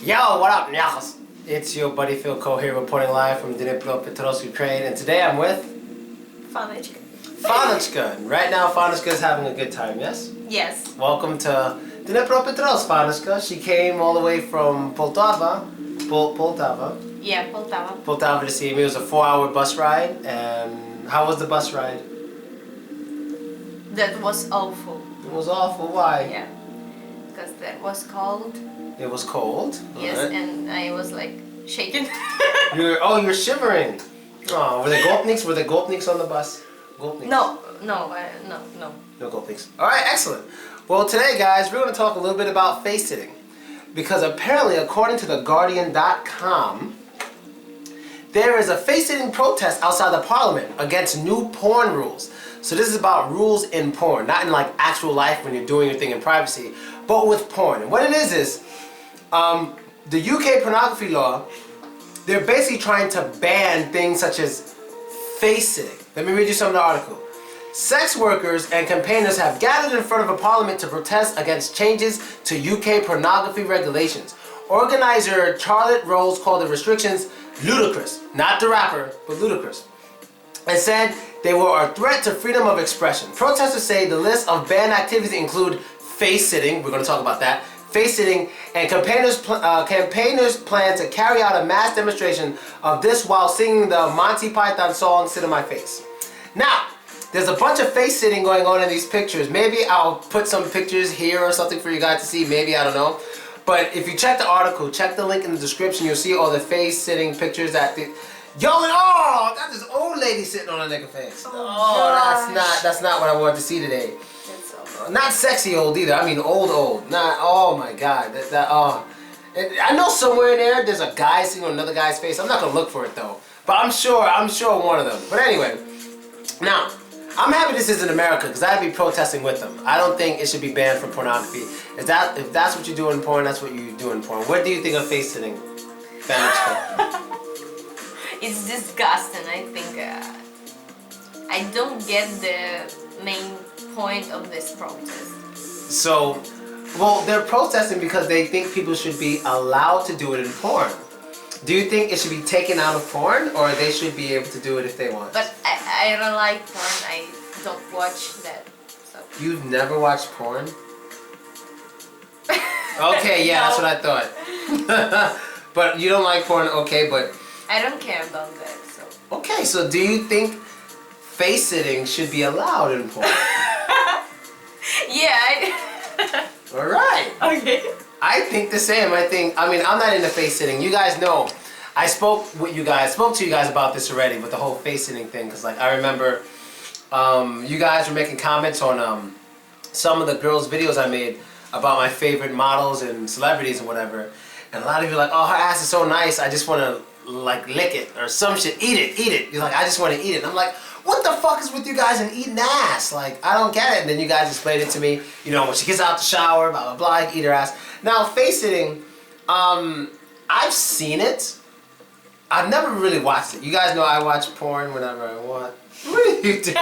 Yo, what up, nyakos? It's your buddy Philko here reporting live from Dnipro, Ukraine, and today I'm with Fanочка. Fanочka. Right now, Fanочka is having a good time, yes? Yes. Welcome to Dnipro, Fanочka. She came all the way from Poltava. Yeah, Poltava. Poltava to see me. It was a 4-hour bus ride, and how was the bus ride? That was awful. It was awful. Why? Yeah. Because that was cold. It was cold. Yes, Right. and I was like shaking. You're shivering. Oh, were there gopniks? Were there gopniks on the bus? Gopniks? No. No Gopniks. All right, excellent. Well, today, guys, we're going to talk a little bit about face sitting, because apparently, according to theguardian.com, there is a face sitting protest outside the parliament against new porn rules. So this is about rules in porn, not in like actual life when you're doing your thing in privacy, but with porn. And what it is the UK pornography law, they're basically trying to ban things such as face sitting. Let me read you some of the article. Sex workers and campaigners have gathered in front of a parliament to protest against changes to UK pornography regulations. Organizer Charlotte Rose called the restrictions ludicrous, not the rapper, but ludicrous, and said they were a threat to freedom of expression. Protesters say the list of banned activities include face sitting, we're going to talk about that, face sitting, and campaigners plan to carry out a mass demonstration of this while singing the Monty Python song Sit on My Face. Now, there's a bunch of face sitting going on in these pictures. Maybe I'll put some pictures here or something for you guys to see, maybe, I don't know. But if you check the article, check the link in the description, you'll see all the face sitting pictures that the... Yo, and oh, that's this old lady sitting on a nigga face. Oh, that's not what I wanted to see today. Not sexy old either. I mean old. Not. Oh my God. I know somewhere in there's a guy sitting on another guy's face. I'm not gonna look for it though. But I'm sure one of them. But anyway, now I'm happy this is in America because I'd be protesting with them. I don't think it should be banned from pornography. If that's what you do in porn, that's what you do in porn. What do you think of face sitting? It's disgusting. I think I don't get the main point of this protest. So, well, they're protesting because they think people should be allowed to do it in porn. Do you think it should be taken out of porn, or they should be able to do it if they want? But I don't like porn. I don't watch that. So. You've never watched porn? Okay, yeah, No. That's what I thought. But you don't like porn, okay, but... I don't care about that, so... Okay, so do you think face sitting should be allowed in porn? Yeah, Alright. Okay. I think the same. I mean, I'm not into face sitting. You guys know, I spoke to you guys about this already with the whole face sitting thing. Because, like, I remember you guys were making comments on some of the girls' videos I made about my favorite models and celebrities and whatever. And a lot of you are like, oh, her ass is so nice, I just want to, like, lick it or some shit. Eat it. You're like, I just want to eat it. And I'm like, what the fuck is with you guys and eating ass? Like, I don't get it. And then you guys explained it to me. You know, when she gets out the shower, blah, blah, blah, I eat her ass. Now, face sitting, I've seen it. I've never really watched it. You guys know I watch porn whenever I want. What are you doing?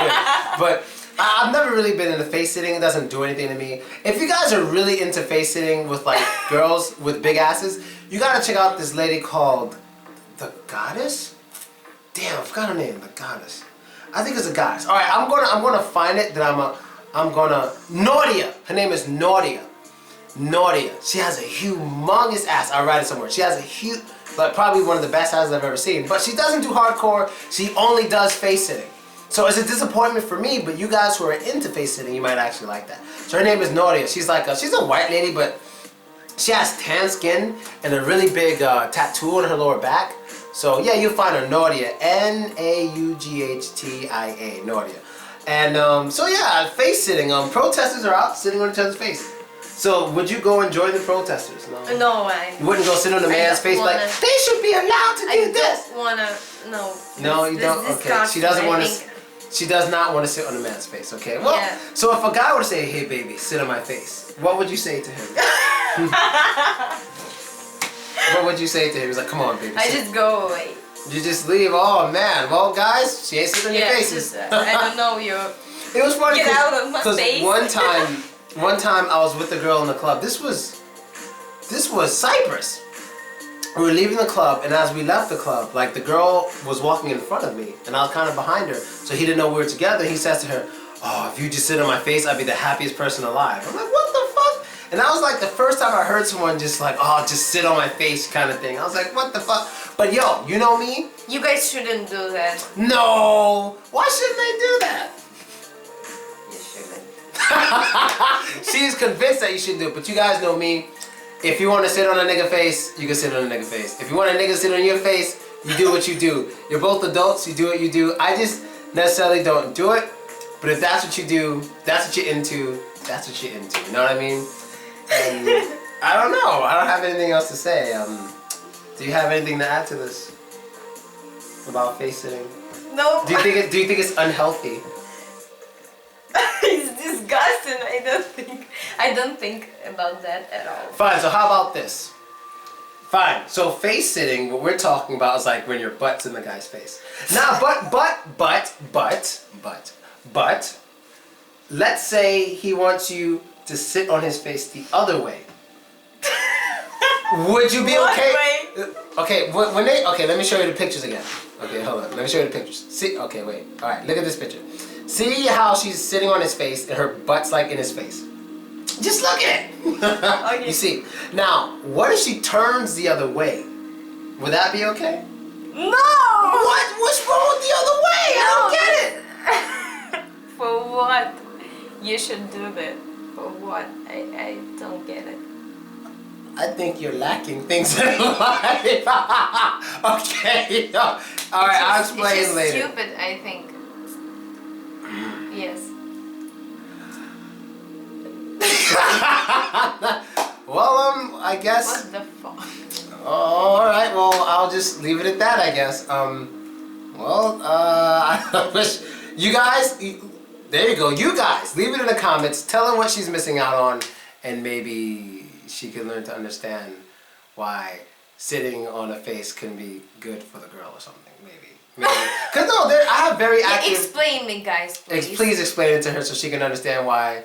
But I've never really been into face sitting. It doesn't do anything to me. If you guys are really into face sitting with, like, girls with big asses, you gotta check out this lady called The Goddess? Damn, I forgot her name. The Goddess. I think it's a goddess. All right, I'm gonna find it. Then I'm gonna Nordia. Her name is Nordia. Nordia. She has a humongous ass. I'll write it somewhere. She has a huge, like probably one of the best asses I've ever seen. But she doesn't do hardcore. She only does face sitting. So it's a disappointment for me. But you guys who are into face sitting, you might actually like that. So her name is Nordia. She's a white lady, but she has tan skin and a really big tattoo on her lower back. So yeah, you'll find her, Nordia, N-A-U-G-H-T-I-A, Nordia. And so yeah, face sitting. Protesters are out sitting on each other's face. So would you go and join the protesters? No. No, I... You wouldn't go sit on a man's face like, they should be allowed to do this. I don't wanna... No. No, you don't? Okay, she doesn't want to... She does not want to sit on a man's face, okay? Well, yeah. So if a guy were to say, hey baby, sit on my face, what would you say to him? What would you say to him? He's like, come on, baby. I just go away. You just leave? Oh, man. Well, guys, she ain't sitting on your faces. Just, I don't know you. It was funny. Get out of my face. One time I was with a girl in the club. This was Cyprus. we were leaving the club, and as we left the club, like the girl was walking in front of me, and I was kind of behind her, so he didn't know we were together. He says to her, "Oh, if you just sit on my face, I'd be the happiest person alive." I'm like, what the fuck? And that was like the first time I heard someone just like, "Oh, just sit on my face," kind of thing. I was like, what the fuck? But yo, you know me? You guys shouldn't do that. No! Why shouldn't they do that? You shouldn't. She's convinced that you should do it, but you guys know me. If you want to sit on a nigga face, you can sit on a nigga face. If you want a nigga to sit on your face, you do what you do. You're both adults, you do what you do. I just necessarily don't do it, but if that's what you do, that's what you're into, that's what you're into. You know what I mean? And I don't know. I don't have anything else to say. Do you have anything to add to this about face sitting? No. Do you think it's unhealthy? It's disgusting. I don't think about that at all. Fine, so how about this? Fine, so face sitting, what we're talking about is like when your butt's in the guy's face. Now, but, let's say he wants you to sit on his face the other way. Would you be okay? Okay, okay, let me show you the pictures again. Okay, hold on, let me show you the pictures. See, okay, wait, alright, look at this picture. See how she's sitting on his face and her butt's like in his face. Just look at it. Okay. You see. Now, what if she turns the other way? Would that be okay? No! What? What's wrong with the other way? I don't get it. For what? You should do that. For what? I don't get it. I think you're lacking things in life. Okay. No. All right, I'll explain it's just later. Stupid, I think. Yes. Well, I guess. What the fuck? Oh, all right. Well, I'll just leave it at that, I guess. I wish you guys. There you go. You guys, leave it in the comments. Tell her what she's missing out on, and maybe she can learn to understand why sitting on a face can be good for the girl or something. Maybe. Cause no, I have very active. Explain me, guys, please. Please explain it to her so she can understand why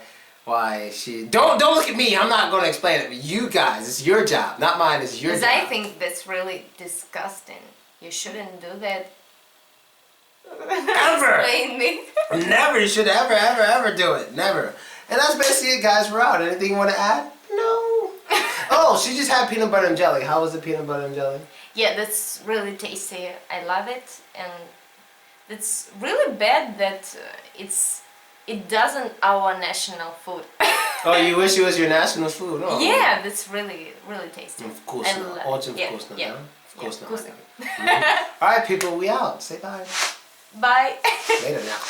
she don't look at me. I'm not going to explain it. But you guys, it's your job, not mine. It's your job. Because I think that's really disgusting. You shouldn't do that. Ever. Explain me. Never. You should ever do it. Never. And that's basically it, guys. We're out. Anything you want to add? No. Oh, she just had peanut butter and jelly. How was the peanut butter and jelly? Yeah, that's really tasty. I love it, and it's really bad that it doesn't our national food. Oh, you wish it was your national food? Oh. Yeah, that's really tasty. Of course I not. love it. Of course not. Yeah. Of course Yeah, not. of course not. All right, people, we out. Say bye. Bye. Later now.